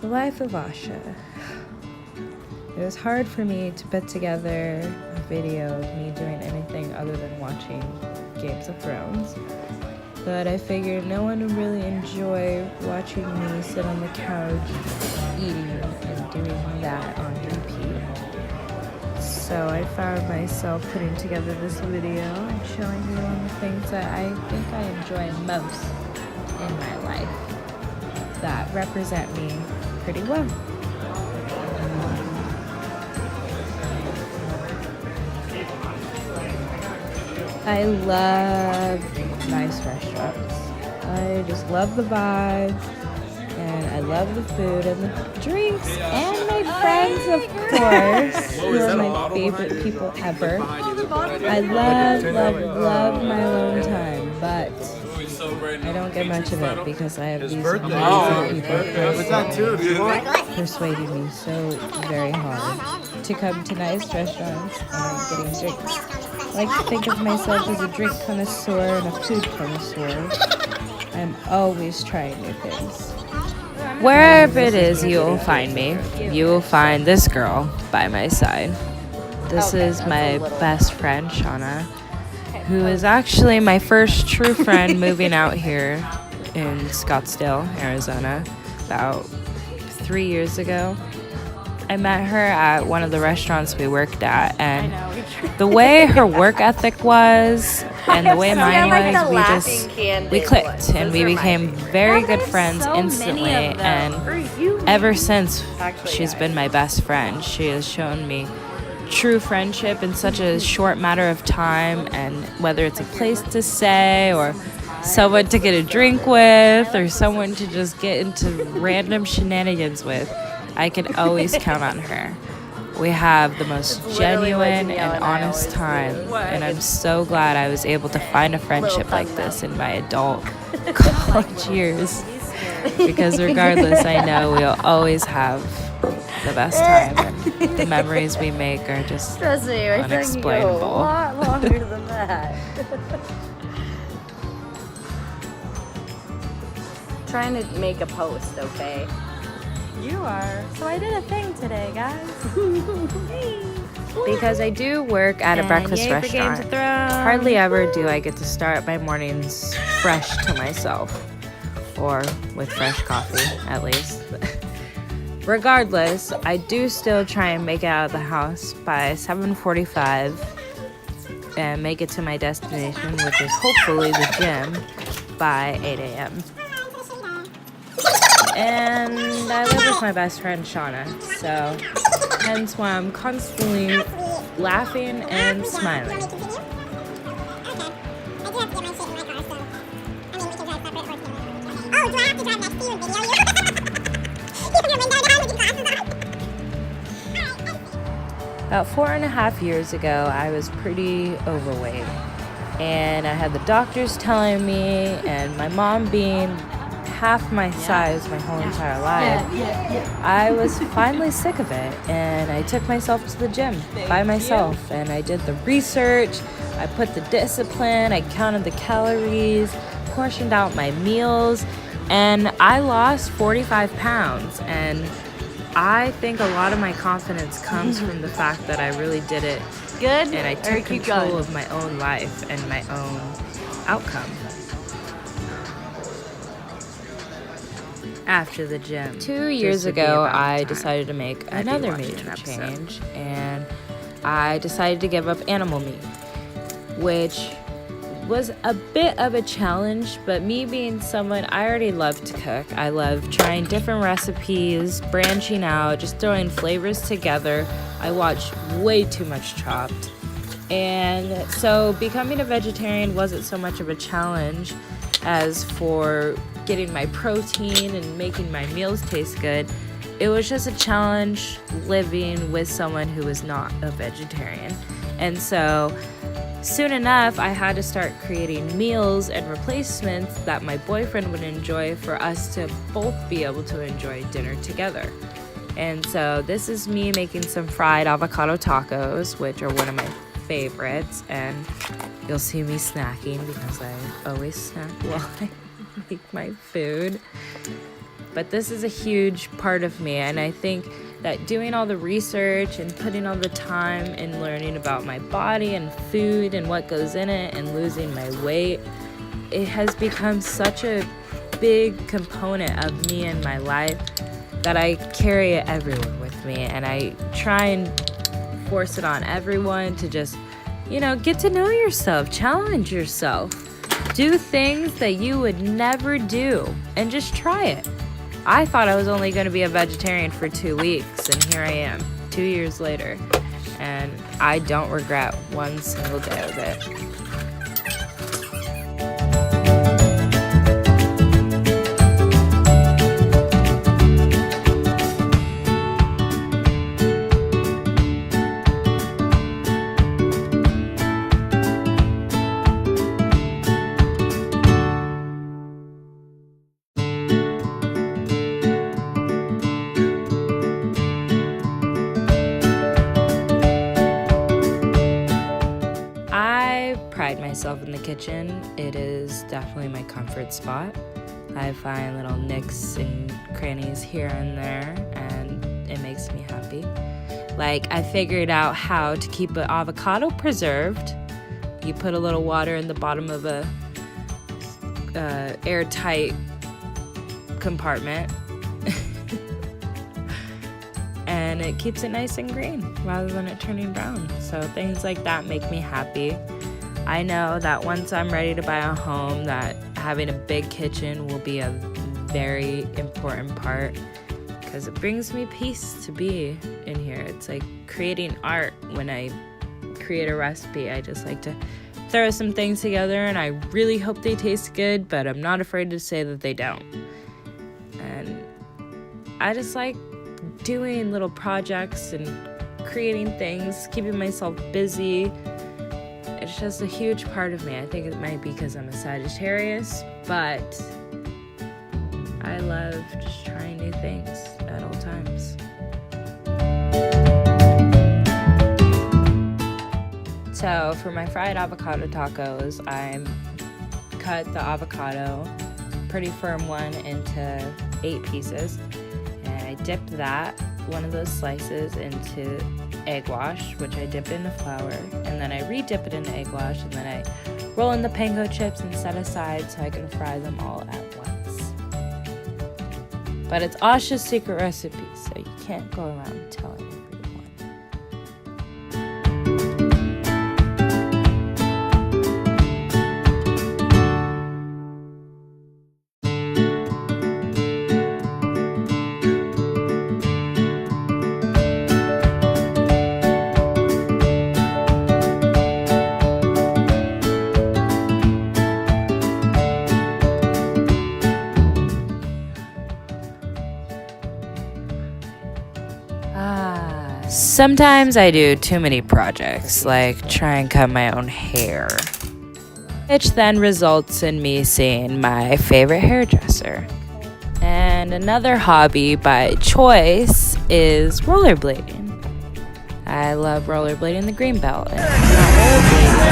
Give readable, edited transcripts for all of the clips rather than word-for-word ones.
The life of Asha. It was hard for me to put together a video of me doing anything other than watching Games of Thrones, but I figured no one would really enjoy watching me sit on the couch eating and doing that on repeat. So I found myself putting together this video and showing you all the things that I think I enjoy most in my life that represent me pretty well. I love nice restaurants. I just love the vibe, and I love the food and the drinks and my friends, of course, who are my favorite people ever. I love my alone time, but I don't get much of it because I have these amazing people persuading me so very hard to come to nice restaurants and getting drinks. I like to think of myself as a drink connoisseur and a food connoisseur. I'm always trying new things. Wherever it is you will find me, you will find this girl by my side. This is my best friend, Shauna, who is actually my first true friend moving out here in Scottsdale, Arizona, about 3 years ago. I met her at one of the restaurants we worked at, and the way her work ethic was and the way mine was, we clicked and we became very good friends instantly, and ever since she's been my best friend. She has shown me true friendship in such a short matter of time, and whether it's a place to stay or someone to get a drink with or someone to just get into random shenanigans with, I can always count on her. We have the most genuine and honest time, and I'm so glad I was able to find a friendship like this in my adult college years, because regardless, I know we'll always have the best time, and the memories we make are just unexplainable. A lot longer than that. Trying to make a post, okay? You are. So I did a thing today, guys. Because I do work at a breakfast restaurant, hardly ever do I get to start my mornings fresh to myself, or with fresh coffee, at least. Regardless, I do still try and make it out of the house by 7:45 and make it to my destination, which is hopefully the gym, by 8 a.m. And I live with my best friend Shauna, so hence why I'm constantly laughing and smiling. About 4.5 years ago, I was pretty overweight, and I had the doctors telling me, and my mom being half my size my whole entire life, I was finally sick of it, and I took myself to the gym by myself, and I did the research, I put the discipline, I counted the calories, portioned out my meals, and I lost 45 pounds, and I think a lot of my confidence comes from the fact that I really did it Good? and I took control of my own life and my own outcome. After the gym. 2 years ago, I decided to make another major change, and I decided to give up animal meat, which was a bit of a challenge, but me being someone, I already love to cook. I love trying different recipes, branching out, just throwing flavors together. I watch way too much Chopped. And so becoming a vegetarian wasn't so much of a challenge as for getting my protein and making my meals taste good. It was just a challenge living with someone who was not a vegetarian. And so soon enough, I had to start creating meals and replacements that my boyfriend would enjoy for us to both be able to enjoy dinner together. And so this is me making some fried avocado tacos, which are one of my favorites, and you'll see me snacking because I always snack while I make my food. but this is a huge part of me, and I think that doing all the research and putting all the time in learning about my body and food and what goes in it and losing my weight, it has become such a big component of me and my life that I carry it everywhere with me, and I try and force it on everyone to just, get to know yourself, challenge yourself, do things that you would never do, and just try it. I thought I was only going to be a vegetarian for 2 weeks, and here I am, 2 years later, and I don't regret one single day of it. I pride myself in the kitchen. It is definitely my comfort spot. I find little nicks and crannies here and there, and it makes me happy. Like, I figured out how to keep an avocado preserved. You put a little water in the bottom of a airtight compartment, and it keeps it nice and green rather than it turning brown. So things like that make me happy. I know that once I'm ready to buy a home, that having a big kitchen will be a very important part, because it brings me peace to be in here. It's like creating art. When I create a recipe, I just like to throw some things together, and I really hope they taste good, but I'm not afraid to say that they don't. And I just like doing little projects and creating things, keeping myself busy. It's just a huge part of me. I think it might be because I'm a Sagittarius, but I love just trying new things at all times. So for my fried avocado tacos, I cut the avocado, pretty firm one, into 8 pieces. And I dip that, one of those slices, into egg wash, which I dip into flour, and then I re-dip it into egg wash, and then I roll in the panko chips and set aside so I can fry them all at once. But it's Asha's secret recipe, so you can't go around telling everyone. Sometimes I do too many projects, like try and cut my own hair, which then results in me seeing my favorite hairdresser. And another hobby by choice is rollerblading. I love rollerblading the Greenbelt. And I'm not rollerblading,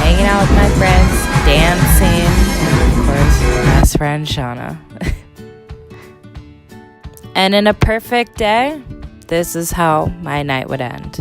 hanging out with my friends, dancing, and of course, my best friend Shauna. And in a perfect day, this is how my night would end.